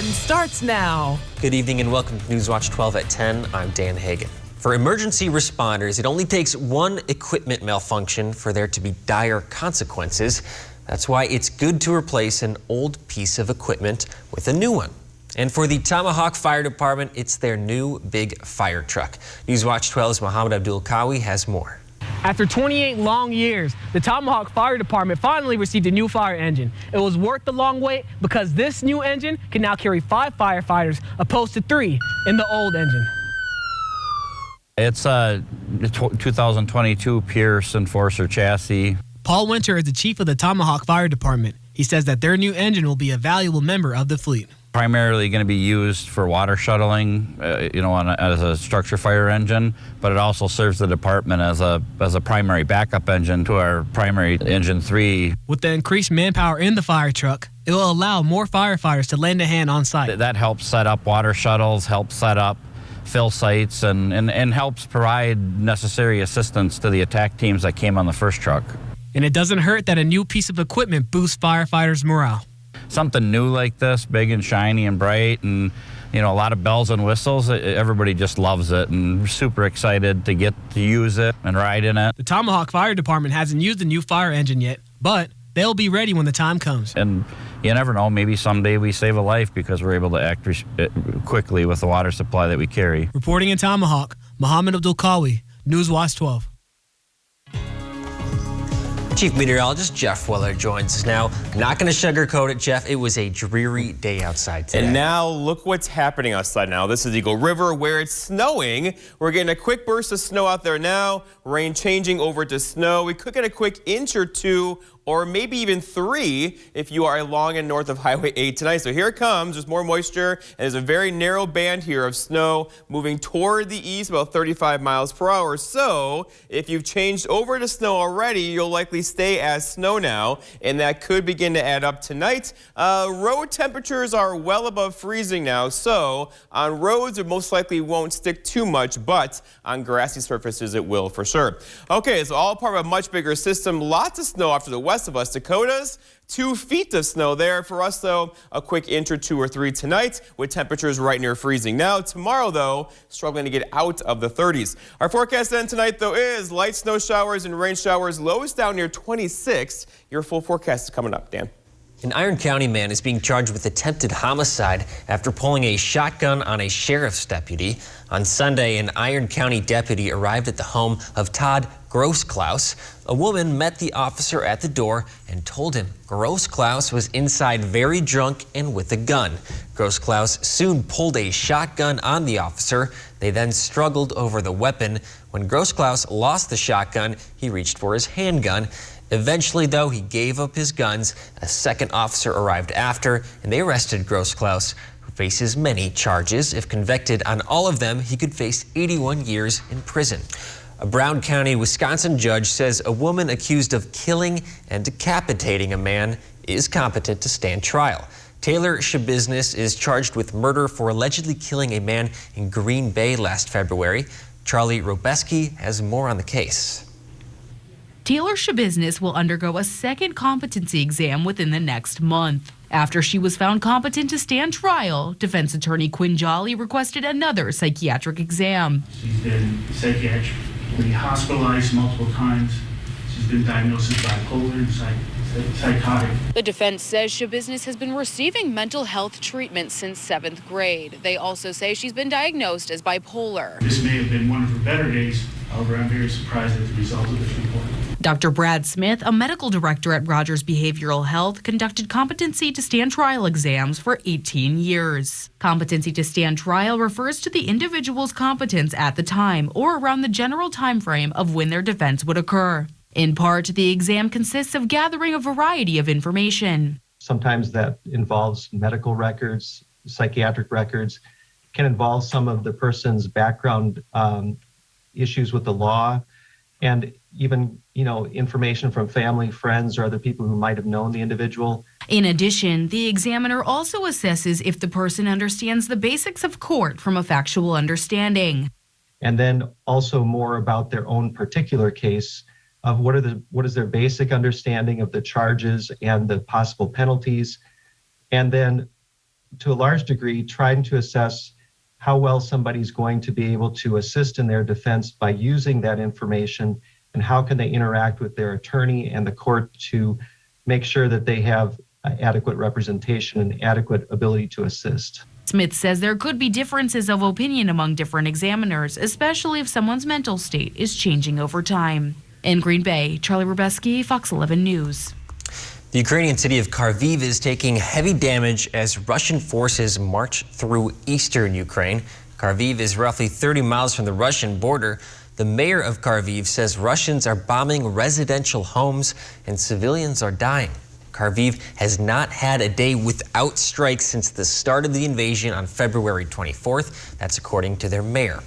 Starts now. Good evening and welcome to Newswatch 12 at 10. I'm Dan Hagan. For emergency responders, it only takes one equipment malfunction for there to be dire consequences. That's why it's good to replace an old piece of equipment with a new one. And for the Tomahawk Fire Department, it's their new big fire truck. Newswatch 12's Mohammed Abdul Kawi has more. After 28 long years, the Tomahawk Fire Department finally received a new fire engine. It was worth the long wait because this new engine can now carry 5 firefighters opposed to 3 in the old engine. It's a 2022 Pierce Enforcer chassis. Paul Winter is the chief of the Tomahawk Fire Department. He says that their new engine will be a valuable member of the fleet. Primarily going to be used for water shuttling, as a structure fire engine, but it also serves the department as a primary backup engine to our primary engine 3. With the increased manpower in the fire truck, it will allow more firefighters to lend a hand on site. That helps set up water shuttles, helps set up fill sites, and helps provide necessary assistance to the attack teams that came on the first truck. And it doesn't hurt that a new piece of equipment boosts firefighters' morale. Something new like this, big and shiny and bright, and a lot of bells and whistles, everybody just loves it, and we're super excited to get to use it and ride in it. The Tomahawk Fire Department hasn't used the new fire engine yet, but they'll be ready when the time comes. And you never know, maybe someday we save a life because we're able to act quickly with the water supply that we carry. Reporting in Tomahawk, Mohammed Abdul Kawi, Newswatch 12. Chief Meteorologist Jeff Weller joins us now. Not going to sugarcoat it, Jeff. It was a dreary day outside today. And now look what's happening outside now. This is Eagle River where it's snowing. We're getting a quick burst of snow out there now. Rain changing over to snow. We could get a quick inch or 2 or maybe even 3 if you are along and north of Highway 8 tonight. So here it comes. There's more moisture, and there's a very narrow band here of snow moving toward the east, about 35 miles per hour. So if you've changed over to snow already, you'll likely stay as snow now, and that could begin to add up tonight. Road temperatures are well above freezing now, so on roads it most likely won't stick too much, but on grassy surfaces it will for sure. Okay, it's all part of a much bigger system. Lots of snow off to the west of us. Dakotas, 2 feet of snow there. For us, though, a quick inch or 2 or 3 tonight with temperatures right near freezing. Now, tomorrow, though, struggling to get out of the 30s. Our forecast then tonight, though, is light snow showers and rain showers. Lows down near 26. Your full forecast is coming up, Dan. An Iron County man is being charged with attempted homicide after pulling a shotgun on a sheriff's deputy. On Sunday, an Iron County deputy arrived at the home of Todd Grossklaus. A woman met the officer at the door and told him Grossklaus was inside very drunk and with a gun. Grossklaus soon pulled a shotgun on the officer. They then struggled over the weapon. When Grossklaus lost the shotgun, he reached for his handgun. Eventually, though, he gave up his guns. A second officer arrived after, and they arrested Grossklaus, who faces many charges. If convicted on all of them, he could face 81 years in prison. A Brown County, Wisconsin judge says a woman accused of killing and decapitating a man is competent to stand trial. Taylor Shabiznis is charged with murder for allegedly killing a man in Green Bay last February. Charlie Robeski has more on the case. Taylor Shabiznis will undergo a second competency exam within the next month. After she was found competent to stand trial, defense attorney Quinn Jolly requested another psychiatric exam. She's been psychiatrically hospitalized multiple times. She's been diagnosed as bipolar and psychotic. The defense says Shabiznis has been receiving mental health treatment since 7th grade. They also say she's been diagnosed as bipolar. This may have been one of her better days. However, I'm very surprised at the result of this report. Dr. Brad Smith, a medical director at Rogers Behavioral Health, conducted competency to stand trial exams for 18 years. Competency to stand trial refers to the individual's competence at the time or around the general time frame of when their defense would occur. In part, the exam consists of gathering a variety of information. Sometimes that involves medical records, psychiatric records, can involve some of the person's background issues with the law, and even, information from family, friends, or other people who might have known the individual. In addition, the examiner also assesses if the person understands the basics of court from a factual understanding. And then also more about their own particular case of what is their basic understanding of the charges and the possible penalties, and then to a large degree, trying to assess how well somebody's going to be able to assist in their defense by using that information, and how can they interact with their attorney and the court to make sure that they have adequate representation and adequate ability to assist. Smith says there could be differences of opinion among different examiners, especially if someone's mental state is changing over time. In Green Bay, Charlie Rubeski, Fox 11 News. The Ukrainian city of Kharkiv is taking heavy damage as Russian forces march through eastern Ukraine. Kharkiv is roughly 30 miles from the Russian border. The mayor of Kharkiv says Russians are bombing residential homes and civilians are dying. Kharkiv has not had a day without strikes since the start of the invasion on February 24th. That's according to their mayor.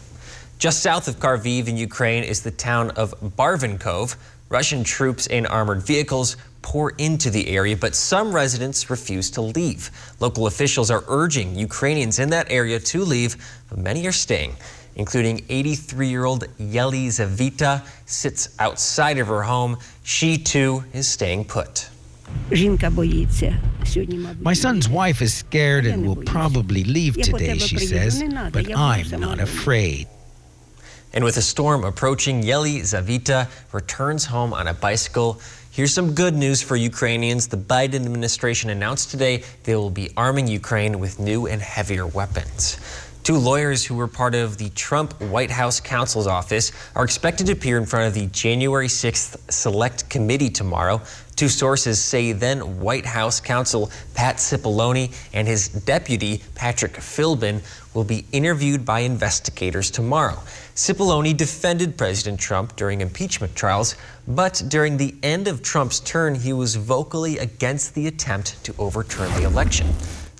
Just south of Kharkiv in Ukraine is the town of Barvinkov. Russian troops and armored vehicles pour into the area, but some residents refuse to leave. Local officials are urging Ukrainians in that area to leave, but many are staying, including 83-year-old Yelizaveta sits outside of her home. She too is staying put. My son's wife is scared and will probably leave today, she says, but I'm not afraid. And with a storm approaching, Yelizaveta returns home on a bicycle. Here's some good news for Ukrainians. The Biden administration announced today they will be arming Ukraine with new and heavier weapons. Two lawyers who were part of the Trump White House counsel's office are expected to appear in front of the January 6th Select Committee tomorrow. Two sources say then White House counsel Pat Cipollone and his deputy Patrick Philbin will be interviewed by investigators tomorrow. Cipollone defended President Trump during impeachment trials, but during the end of Trump's term, he was vocally against the attempt to overturn the election.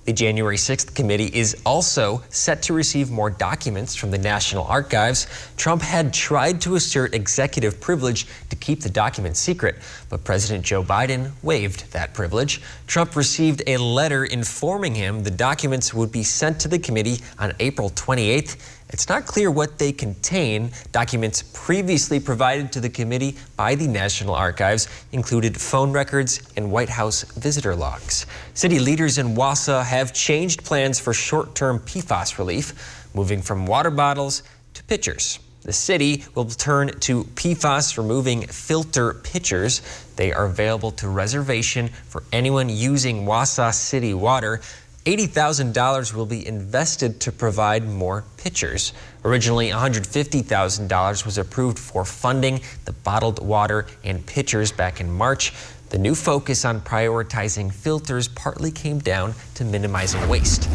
The January 6th committee is also set to receive more documents from the National Archives. Trump had tried to assert executive privilege to keep the documents secret, but President Joe Biden waived that privilege. Trump received a letter informing him the documents would be sent to the committee on April 28th. It's not clear what they contain. Documents previously provided to the committee by the National Archives included phone records and White House visitor logs. City leaders in Wausau have changed plans for short-term PFAS relief, moving from water bottles to pitchers. The city will turn to PFAS removing filter pitchers. They are available to reservation for anyone using Wausau city water. $80,000 will be invested to provide more pitchers. Originally, $150,000 was approved for funding the bottled water and pitchers back in March. The new focus on prioritizing filters partly came down to minimizing waste.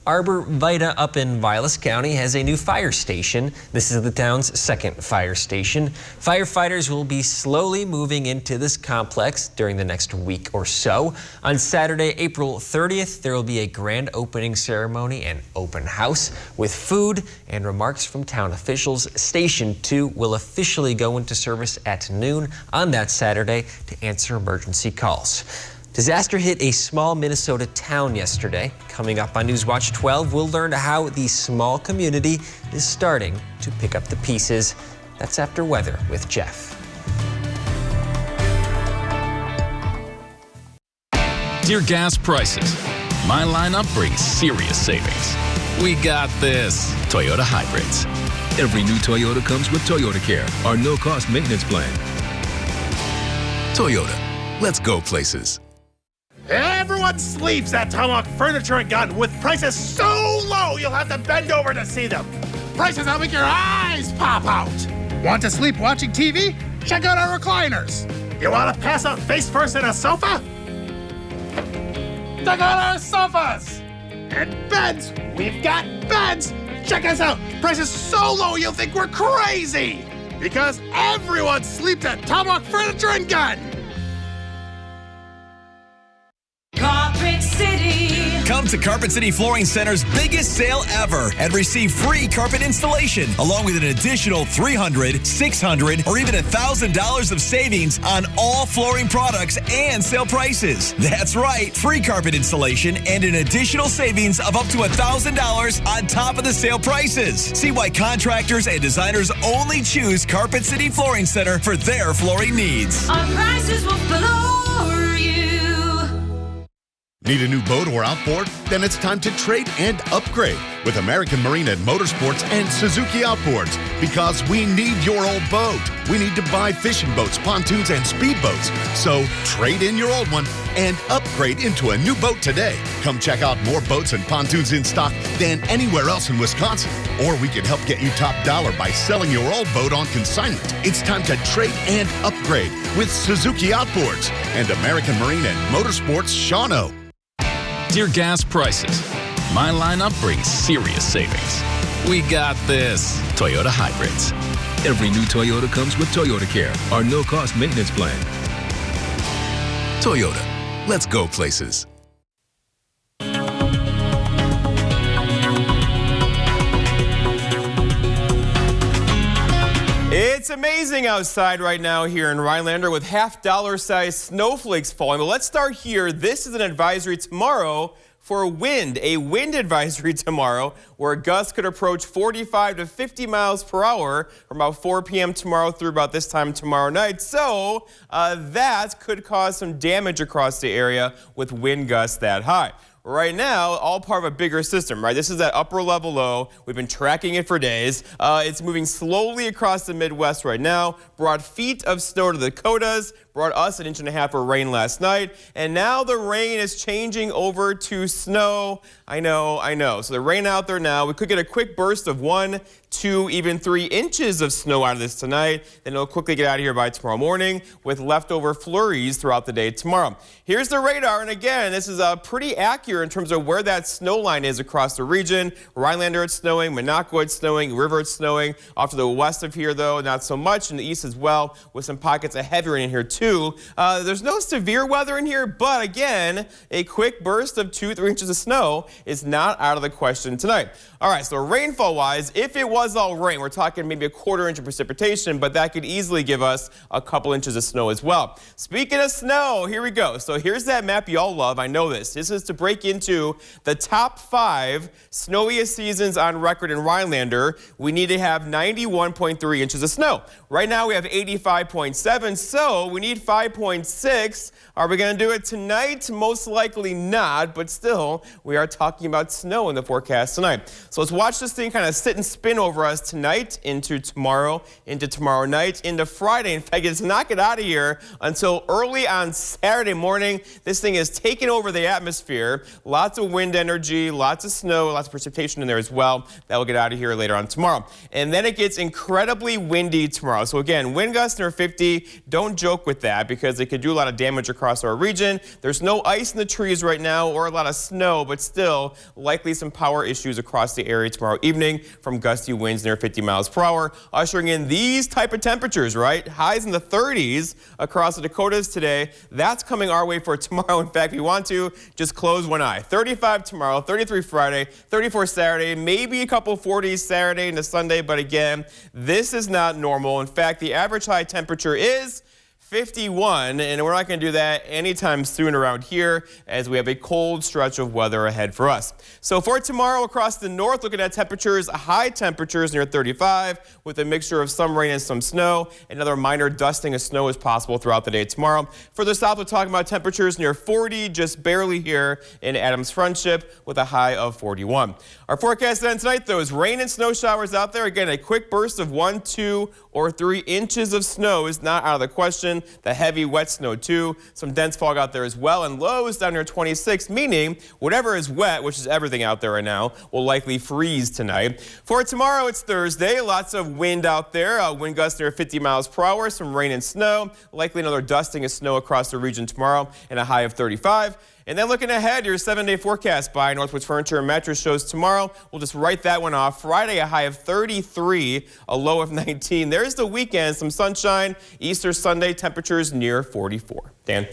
Arbor Vita up in Vilas County has a new fire station. This is the town's second fire station. Firefighters will be slowly moving into this complex during the next week or so. On Saturday, April 30th, there will be a grand opening ceremony and open house with food and remarks from town officials. Station 2 will officially go into service at noon on that Saturday to answer emergency calls. Disaster hit a small Minnesota town yesterday. Coming up on Newswatch 12, we'll learn how the small community is starting to pick up the pieces. That's after weather with Jeff. Dear gas prices, my lineup brings serious savings. We got this. Toyota Hybrids. Every new Toyota comes with Toyota Care, our no-cost maintenance plan. Toyota, let's go places. Everyone sleeps at Tomahawk Furniture and Gun with prices so low you'll have to bend over to see them. Prices that'll make your eyes pop out. Want to sleep watching TV? Check out our recliners. You want to pass out face first in a sofa? Check out our sofas. And beds. We've got beds. Check us out. Prices so low you'll think we're crazy. Because everyone sleeps at Tomahawk Furniture and Gun. Carpet City. Come to Carpet City Flooring Center's biggest sale ever and receive free carpet installation along with an additional $300, $600, or even $1,000 of savings on all flooring products and sale prices. That's right, free carpet installation and an additional savings of up to $1,000 on top of the sale prices. See why contractors and designers only choose Carpet City Flooring Center for their flooring needs. Our prices will floor you. Need a new boat or outboard? Then it's time to trade and upgrade with American Marine and Motorsports and Suzuki Outboards, because we need your old boat. We need to buy fishing boats, pontoons, and speedboats. So trade in your old one and upgrade into a new boat today. Come check out more boats and pontoons in stock than anywhere else in Wisconsin. Or we can help get you top dollar by selling your old boat on consignment. It's time to trade and upgrade with Suzuki Outboards and American Marine and Motorsports Shawano. Dear gas prices, my lineup brings serious savings. We got this. Toyota Hybrids. Every new Toyota comes with Toyota Care, our no-cost maintenance plan. Toyota, let's go places. It's amazing outside right now here in Rhinelander with half-dollar-sized snowflakes falling. But let's start here. This is an advisory tomorrow for wind. A wind advisory tomorrow where gusts could approach 45 to 50 miles per hour from about 4 p.m. tomorrow through about this time tomorrow night. So that could cause some damage across the area with wind gusts that high. Right now, all part of a bigger system, right? This is that upper level low. We've been tracking it for days. It's moving slowly across the Midwest right now. Brought feet of snow to the Dakotas. Brought us 1.5 inches of rain last night. And now the rain is changing over to snow. I know. So the rain out there now. We could get a quick burst of 1, 2, even 3 inches of snow out of this tonight. Then it'll quickly get out of here by tomorrow morning with leftover flurries throughout the day tomorrow. Here's the radar. And again, this is pretty accurate in terms of where that snow line is across the region. Rhinelander, it's snowing. Minocqua, it's snowing. River, it's snowing. Off to the west of here, though, not so much. In the east as well, with some pockets of heavy rain in here, too. There's no severe weather in here, but again, a quick burst of 2, 3 inches of snow is not out of the question tonight. All right, so rainfall-wise, if it was all rain, we're talking maybe a 1/4 inch of precipitation, but that could easily give us a couple inches of snow as well. Speaking of snow, here we go. So here's that map you all love. I know this. This is to break into the top 5 snowiest seasons on record in Rhinelander. We need to have 91.3 inches of snow. Right now we have 85.7, so we need 5.6. Are we going to do it tonight? Most likely not, but still, we are talking about snow in the forecast tonight. So let's watch this thing kind of sit and spin over us tonight, into tomorrow night, into Friday. In fact, it's not get out of here until early on Saturday morning. This thing is taking over the atmosphere. Lots of wind energy, lots of snow, lots of precipitation in there as well. That will get out of here later on tomorrow. And then it gets incredibly windy tomorrow. So again, wind gusts near 50. Don't joke with that because it could do a lot of damage across our region. There's no ice in the trees right now or a lot of snow, but still likely some power issues across the area tomorrow evening from gusty winds near 50 miles per hour, ushering in these type of temperatures, right? Highs in the 30s across the Dakotas today. That's coming our way for tomorrow. In fact, we want to just close one eye. 35 tomorrow, 33 Friday, 34 Saturday, maybe a couple 40s Saturday into Sunday, but again, this is not normal. In fact, the average high temperature is 51, and we're not going to do that anytime soon around here as we have a cold stretch of weather ahead for us. So for tomorrow across the north, looking at temperatures, high temperatures near 35 with a mixture of some rain and some snow. Another minor dusting of snow is possible throughout the day tomorrow. Further south, we're talking about temperatures near 40, just barely here in Adams Friendship with a high of 41. Our forecast then tonight, though, is rain and snow showers out there. Again, a quick burst of 1, 2, or 3 inches of snow is not out of the question. The heavy wet snow too. Some dense fog out there as well, and lows down near 26, meaning whatever is wet, which is everything out there right now, will likely freeze tonight. For tomorrow, it's Thursday. Lots of wind out there. Wind gusts near 50 miles per hour. Some rain and snow. Likely another dusting of snow across the region tomorrow and a high of 35. And then looking ahead, your 7-day forecast by Northwoods Furniture and Mattress shows tomorrow. We'll just write that one off. Friday, a high of 33, a low of 19. There's the weekend, some sunshine. Easter Sunday, temperatures near 44. Dan?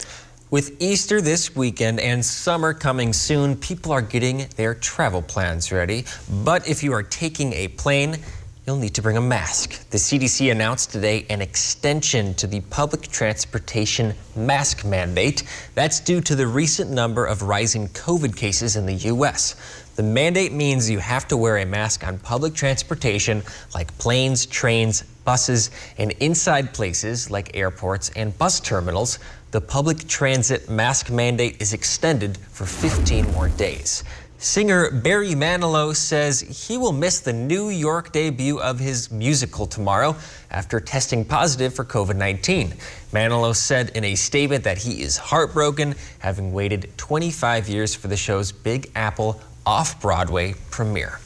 With Easter this weekend and summer coming soon, people are getting their travel plans ready. But if you are taking a plane, you'll need to bring a mask. The CDC announced today an extension to the public transportation mask mandate. That's due to the recent number of rising COVID cases in the U.S. The mandate means you have to wear a mask on public transportation like planes, trains, buses, and inside places like airports and bus terminals. the public transit mask mandate is extended for 15 more days. Singer Barry Manilow says he will miss the New York debut of his musical tomorrow after testing positive for COVID-19. Manilow said in a statement that he is heartbroken, having waited 25 years for the show's Big Apple off-Broadway premiere.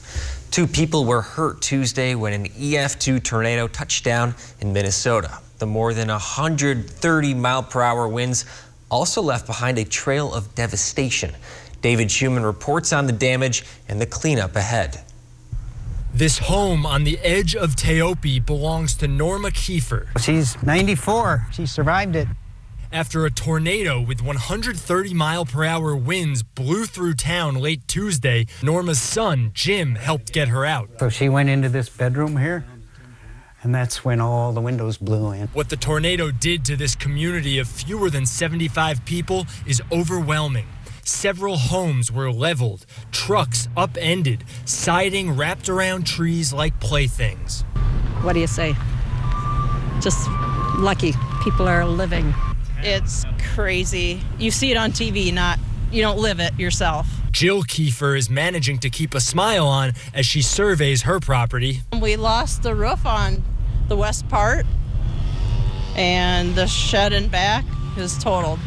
2 people were hurt Tuesday when an EF2 tornado touched down in Minnesota. The more than 130-mile-per-hour winds also left behind a trail of devastation. David Schumann reports on the damage and the cleanup ahead. This home on the edge of Teope belongs to Norma Kiefer. She's 94. She survived it. After a tornado with 130-mile-per-hour winds blew through town late Tuesday, Norma's son, Jim, helped get her out. So she went into this bedroom here, and that's when all the windows blew in. What the tornado did to this community of fewer than 75 people is overwhelming. Several homes were leveled, trucks upended, siding wrapped around trees like playthings. What do you say? Just lucky people are living. It's crazy. You see it on TV, you don't live it yourself. Jill Kiefer is managing to keep a smile on as she surveys her property. We lost the roof on the west part, and the shed and back is totaled.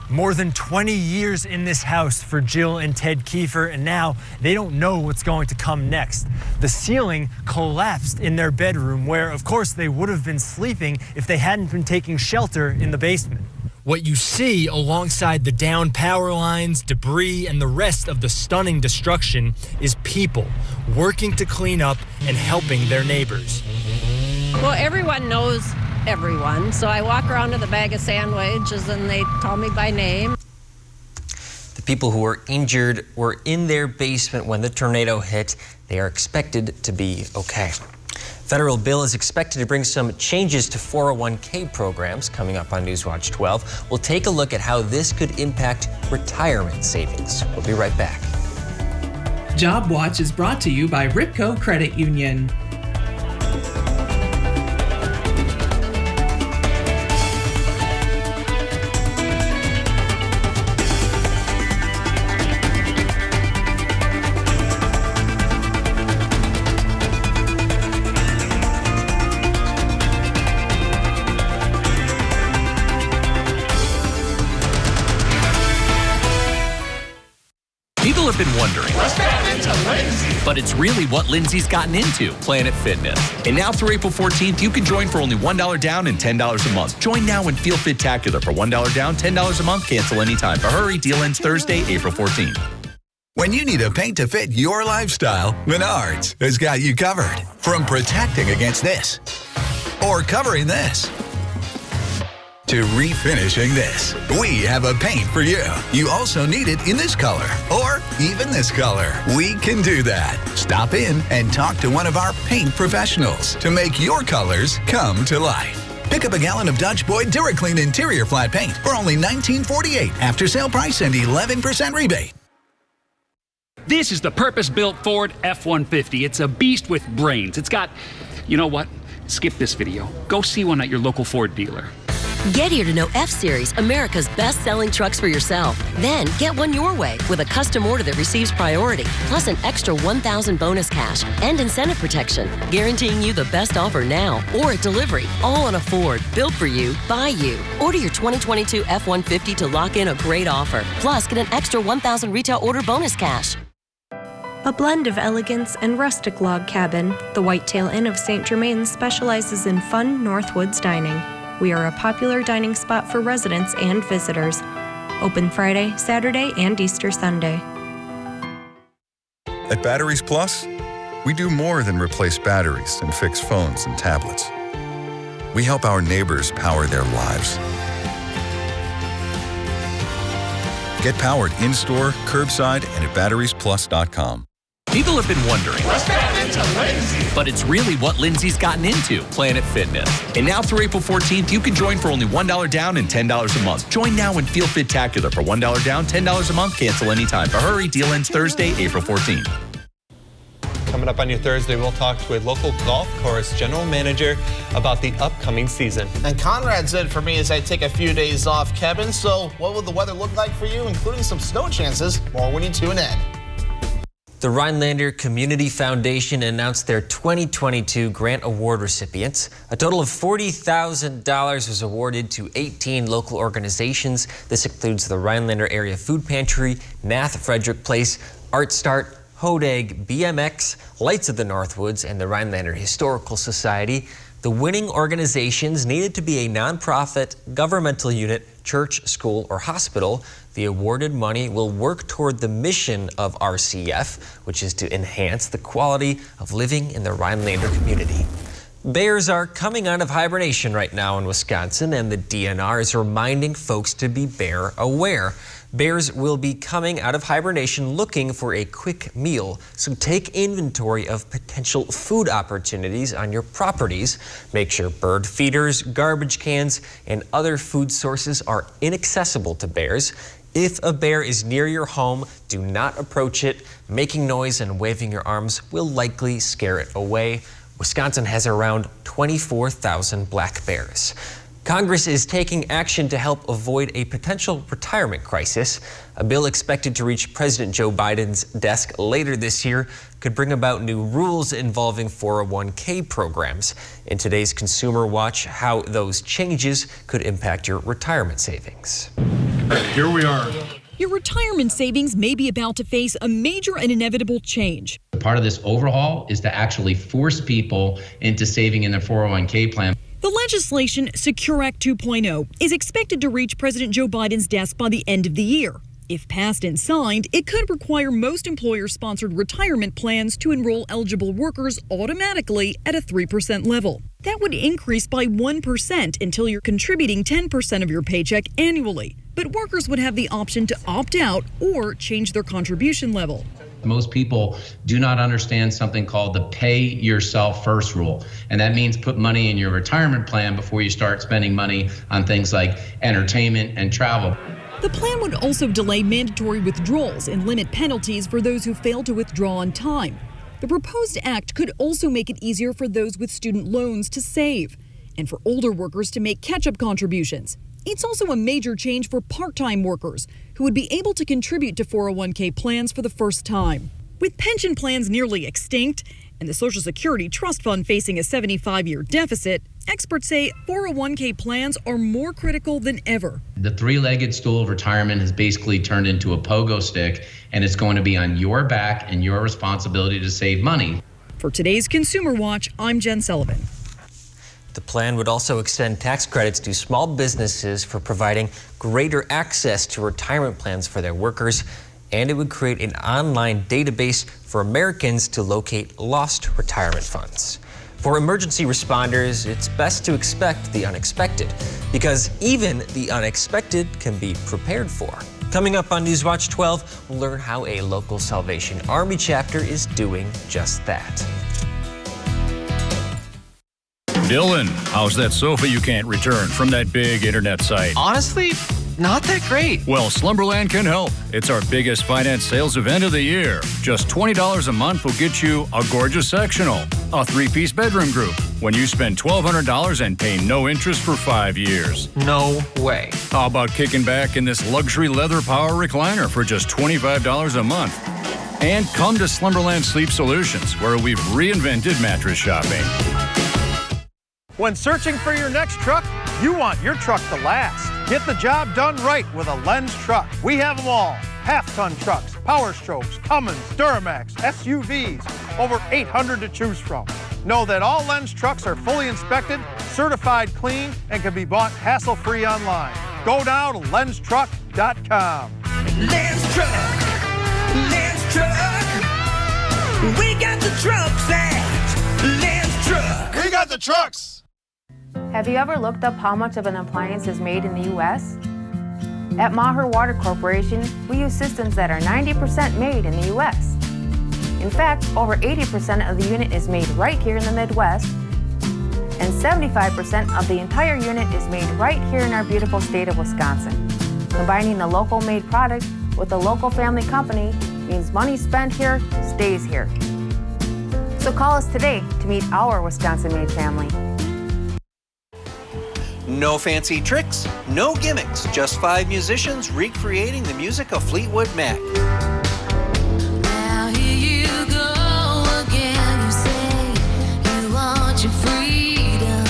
More than 20 years in this house for Jill and Ted Kiefer, and now they don't know what's going to come next. The ceiling collapsed in their bedroom, where, of course, they would have been sleeping if they hadn't been taking shelter in the basement. What you see alongside the downed power lines, debris, and the rest of the stunning destruction is people working to clean up and helping their neighbors. Well, everyone knows everyone, so I walk around with a bag of sandwiches and they call me by name. The people who were injured were in their basement when the tornado hit. They are expected to be okay. Federal bill is expected to bring some changes to 401k programs coming up on Newswatch 12. We'll take a look at how this could impact retirement savings. We'll be right back. Job Watch is brought to you by Ripco Credit Union. People have been wondering, what's happening to Lindsay? But it's really what Lindsay's gotten into, Planet Fitness. And now through April 14th, you can join for only $1 down and $10 a month. Join now and feel fit-tacular for $1 down, $10 a month, cancel anytime. But hurry, deal ends Thursday, April 14th. When you need a paint to fit your lifestyle, Menards has got you covered. From protecting against this, or covering this, to refinishing this, we have a paint for you. You also need it in this color, or even this color. We can do that. Stop in and talk to one of our paint professionals to make your colors come to life. Pick up a gallon of Dutch Boyd DuraClean interior flat paint for only $19.48 after sale price and 11% rebate. This is the purpose-built Ford F-150. It's a beast with brains. It's got, you know what? Skip this video. Go see one at your local Ford dealer. Get here to know F-Series, America's best-selling trucks for yourself. Then get one your way with a custom order that receives priority, plus an extra $1,000 bonus cash and incentive protection, guaranteeing you the best offer now or at delivery, all on a Ford, built for you, by you. Order your 2022 F-150 to lock in a great offer, plus get an extra $1,000 retail order bonus cash. A blend of elegance and rustic log cabin, the Whitetail Inn of St. Germain specializes in fun Northwoods dining. We are a popular dining spot for residents and visitors. Open Friday, Saturday, and Easter Sunday. At Batteries Plus, we do more than replace batteries and fix phones and tablets. We help our neighbors power their lives. Get powered in-store, curbside, and at batteriesplus.com. People have been wondering, what's happening to Lindsay? But it's really what Lindsay's gotten into, Planet Fitness. And now through April 14th, you can join for only $1 down and $10 a month. Join now and feel fit-tacular for $1 down, $10 a month, cancel anytime. But hurry, deal ends Thursday, April 14th. Coming up on your Thursday, we'll talk to a local golf course general manager about the upcoming season. And Conrad's it for me as I take a few days off, Kevin. So what will the weather look like for you, including some snow chances? More when you tune in. The Rhinelander Community Foundation announced their 2022 grant award recipients. A total of $40,000 was awarded to 18 local organizations. This includes the Rhinelander Area Food Pantry, Nath Frederick Place, Art Start, Hodag, BMX, Lights of the Northwoods, and the Rhinelander Historical Society. The winning organizations needed to be a nonprofit, governmental unit, church, school, or hospital. The awarded money will work toward the mission of RCF, which is to enhance the quality of living in the Rhinelander community. Bears are coming out of hibernation right now in Wisconsin, and the DNR is reminding folks to be bear aware. Bears will be coming out of hibernation looking for a quick meal, so take inventory of potential food opportunities on your properties. Make sure bird feeders, garbage cans, and other food sources are inaccessible to bears. If a bear is near your home, do not approach it. Making noise and waving your arms will likely scare it away. Wisconsin has around 24,000 black bears. Congress is taking action to help avoid a potential retirement crisis. A bill expected to reach President Joe Biden's desk later this year could bring about new rules involving 401k programs. In today's Consumer Watch, how those changes could impact your retirement savings. Here we are. Your retirement savings may be about to face a major and inevitable change. Part of this overhaul is to actually force people into saving in their 401k plan. The legislation, Secure Act 2.0, is expected to reach President Joe Biden's desk by the end of the year. If passed and signed, it could require most employer-sponsored retirement plans to enroll eligible workers automatically at a 3% level. That would increase by 1% until you're contributing 10% of your paycheck annually. But workers would have the option to opt out or change their contribution level. Most people do not understand something called the pay yourself first rule. And that means put money in your retirement plan before you start spending money on things like entertainment and travel. The plan would also delay mandatory withdrawals and limit penalties for those who fail to withdraw on time. The proposed act could also make it easier for those with student loans to save and for older workers to make catch-up contributions. It's also a major change for part-time workers who would be able to contribute to 401k plans for the first time. With pension plans nearly extinct and the Social Security Trust Fund facing a 75-year deficit, experts say 401k plans are more critical than ever. The three-legged stool of retirement has basically turned into a pogo stick, and it's going to be on your back and your responsibility to save money. For today's Consumer Watch, I'm Jen Sullivan. The plan would also extend tax credits to small businesses for providing greater access to retirement plans for their workers, and it would create an online database for Americans to locate lost retirement funds. For emergency responders, it's best to expect the unexpected, because even the unexpected can be prepared for. Coming up on Newswatch 12, we'll learn how a local Salvation Army chapter is doing just that. Dylan, how's that sofa you can't return from that big internet site? Honestly, not that great. Well, Slumberland can help. It's our biggest finance sales event of the year. Just $20 a month will get you a gorgeous sectional, a 3-piece bedroom group, when you spend $1,200 and pay no interest for 5 years. No way. How about kicking back in this luxury leather power recliner for just $25 a month? And come to Slumberland Sleep Solutions, where we've reinvented mattress shopping. When searching for your next truck, you want your truck to last. Get the job done right with a Lenz truck. We have them all. Half-ton trucks, Power Strokes, Cummins, Duramax, SUVs, over 800 to choose from. Know that all Lenz trucks are fully inspected, certified clean, and can be bought hassle-free online. Go now to lenztruck.com. Lenz Truck, Lenz Truck. We got the trucks at Lenz Truck. We got the trucks. Have you ever looked up how much of an appliance is made in the U.S.? At Maher Water Corporation, we use systems that are 90% made in the U.S. In fact, over 80% of the unit is made right here in the Midwest, and 75% of the entire unit is made right here in our beautiful state of Wisconsin. Combining the local made product with a local family company means money spent here stays here. So call us today to meet our Wisconsin-made family. No fancy tricks, no gimmicks, just 5 musicians recreating the music of Fleetwood Mac. Now here you go again. You say you want your freedom.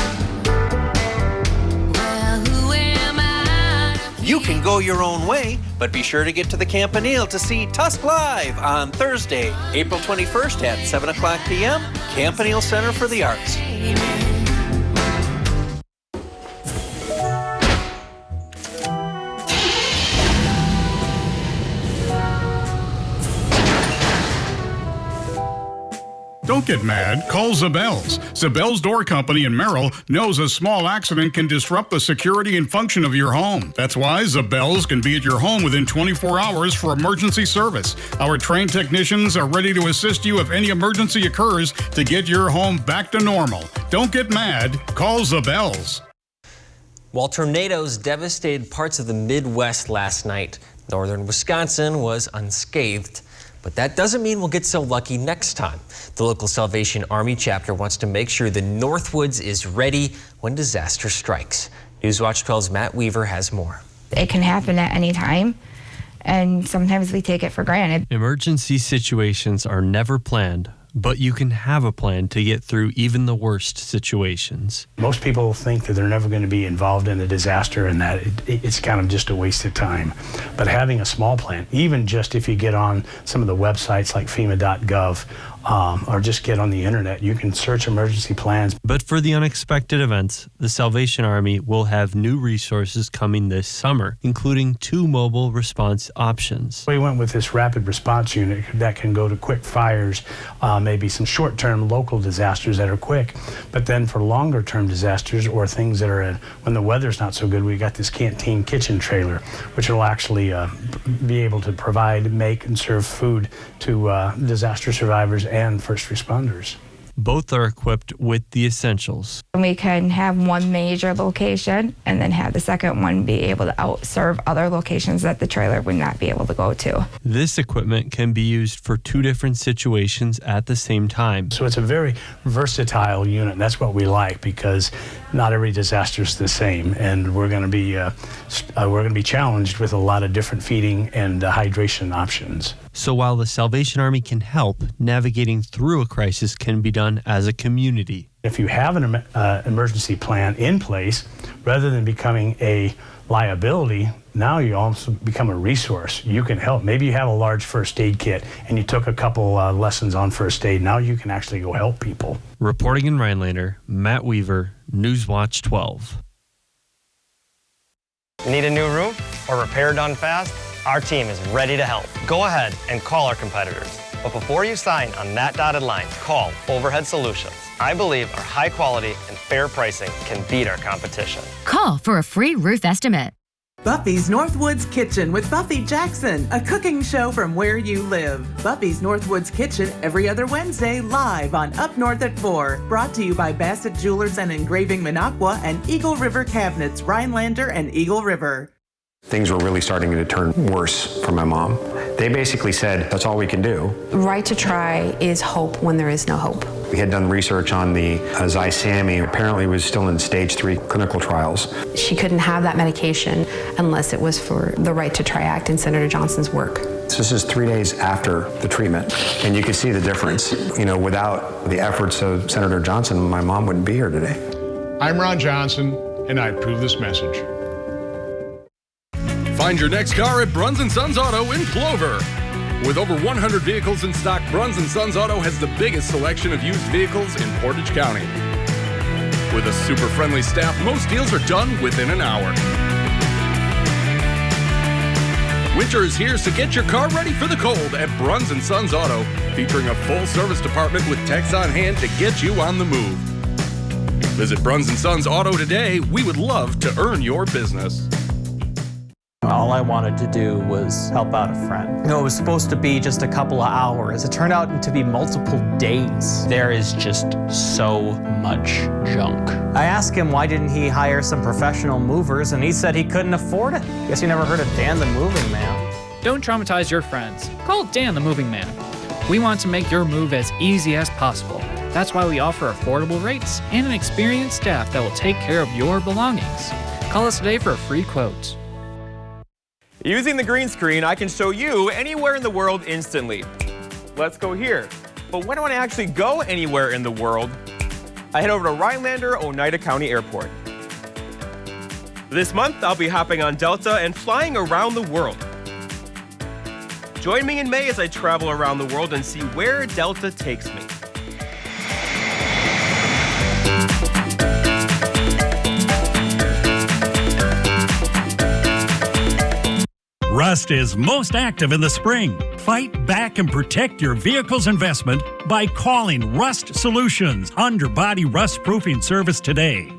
Well, who am I? You can go your own way, but be sure to get to the Campanile to see Tusk Live on Thursday, April 21st at 7 o'clock p.m., Campanile Center for the Arts. Don't get mad. Call Zabel's. Zabel's Door Company in Merrill knows a small accident can disrupt the security and function of your home. That's why Zabel's can be at your home within 24 hours for emergency service. Our trained technicians are ready to assist you if any emergency occurs to get your home back to normal. Don't get mad. Call Zabel's. While tornadoes devastated parts of the Midwest last night, northern Wisconsin was unscathed. But that doesn't mean we'll get so lucky next time. The local Salvation Army chapter wants to make sure the Northwoods is ready when disaster strikes. Newswatch 12's Matt Weaver has more. It can happen at any time, and sometimes we take it for granted. Emergency situations are never planned, but you can have a plan to get through even the worst situations. Most people think that they're never going to be involved in a disaster and that it's kind of just a waste of time. But having a small plan, even just if you get on some of the websites like FEMA.gov or just get on the internet, you can search emergency plans. But for the unexpected events, the Salvation Army will have new resources coming this summer, including 2 mobile response options. We went with this rapid response unit that can go to quick fires, maybe some short-term local disasters that are quick, but then for longer-term disasters or things that are when the weather's not so good, we got this canteen kitchen trailer, which will actually be able to provide, make, and serve food to disaster survivors and first responders. Both are equipped with the essentials. We can have one major location and then have the second one be able to outserve other locations that the trailer would not be able to go to. This equipment can be used for 2 different situations at the same time. So it's a very versatile unit, and that's what we like because not every disaster is the same, and we're going to be challenged with a lot of different feeding and hydration options. So while the Salvation Army can help, navigating through a crisis can be done as a community. If you have an emergency plan in place, rather than becoming a liability, now you also become a resource. You can help. Maybe you have a large first aid kit and you took a couple lessons on first aid. Now you can actually go help people. Reporting in Rhinelander, Matt Weaver, Newswatch 12. Need a new roof or repair done fast? Our team is ready to help. Go ahead and call our competitors. But before you sign on that dotted line, call Overhead Solutions. I believe our high quality and fair pricing can beat our competition. Call for a free roof estimate. Buffy's Northwoods Kitchen with Buffy Jackson, a cooking show from where you live. Buffy's Northwoods Kitchen every other Wednesday live on Up North at 4. Brought to you by Bassett Jewelers and Engraving Minocqua and Eagle River Cabinets, Rhinelander and Eagle River. Things were really starting to turn worse for my mom. They basically said, that's all we can do. Right to try is hope when there is no hope. We had done research on the Zysami. Apparently was still in stage 3 clinical trials. She couldn't have that medication unless it was for the Right to Try Act and Senator Johnson's work. This is 3 days after the treatment, and you can see the difference. You know, without the efforts of Senator Johnson, my mom wouldn't be here today. I'm Ron Johnson, and I approve this message. Find your next car at Bruns & Sons Auto in Plover. With over 100 vehicles in stock, Bruns & Sons Auto has the biggest selection of used vehicles in Portage County. With a super friendly staff, most deals are done within an hour. Winter is here, so get your car ready for the cold at Bruns & Sons Auto, featuring a full service department with techs on hand to get you on the move. Visit Bruns & Sons Auto today. We would love to earn your business. All I wanted to do was help out a friend. You know, it was supposed to be just a couple of hours. It turned out to be multiple days. There is just so much junk. I asked him why didn't he hire some professional movers, and he said he couldn't afford it. Guess you never heard of Dan the Moving Man. Don't traumatize your friends. Call Dan the Moving Man. We want to make your move as easy as possible. That's why we offer affordable rates and an experienced staff that will take care of your belongings. Call us today for a free quote. Using the green screen, I can show you anywhere in the world instantly. Let's go here. But when I want to actually go anywhere in the world, I head over to Rhinelander, Oneida County Airport. This month, I'll be hopping on Delta and flying around the world. Join me in May as I travel around the world and see where Delta takes me. Rust is most active in the spring. Fight back and protect your vehicle's investment by calling Rust Solutions underbody rust proofing service today.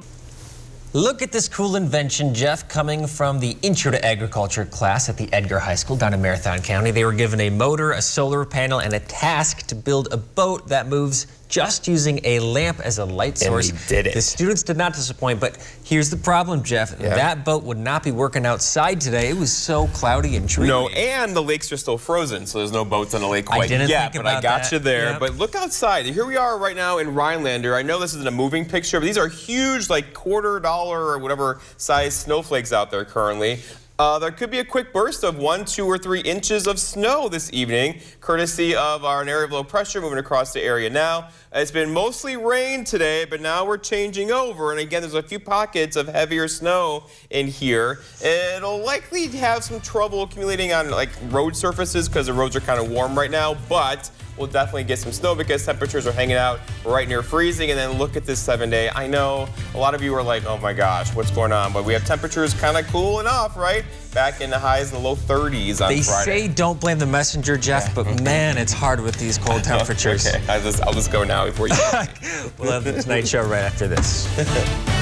Look at this cool invention, Jeff, coming from the Intro to Agriculture class at the Edgar High School down in Marathon County. They were given a motor, a solar panel, and a task to build a boat that moves just using a lamp as a light source. And they did it. The students did not disappoint, but here's the problem, Jeff. Yeah. That boat would not be working outside today. It was so cloudy and dreary. No, and the lakes are still frozen, so there's no boats on the lake I quite didn't yet, think but I about got that. you there. Yep. But look outside. Here we are right now in Rhinelander. I know this isn't a moving picture, but these are huge, like $quarter or whatever size snowflakes out there currently. There could be a quick burst of 1, 2, or 3 inches of snow this evening, courtesy of our area of low pressure moving across the area now. It's been mostly rain today, but now we're changing over. And again, there's a few pockets of heavier snow in here. It'll likely have some trouble accumulating on like road surfaces because the roads are kind of warm right now, but we'll definitely get some snow because temperatures are hanging out right near freezing. And then look at this 7-day. I know a lot of you are like, oh my gosh, what's going on? But we have temperatures kind of cooling off, right? Back in the highs in the low 30s on They Friday. say don't blame the messenger, Jeff, but man, it's hard with these cold temperatures. Okay, I'll just go now before you. We'll have the Tonight Show right after this.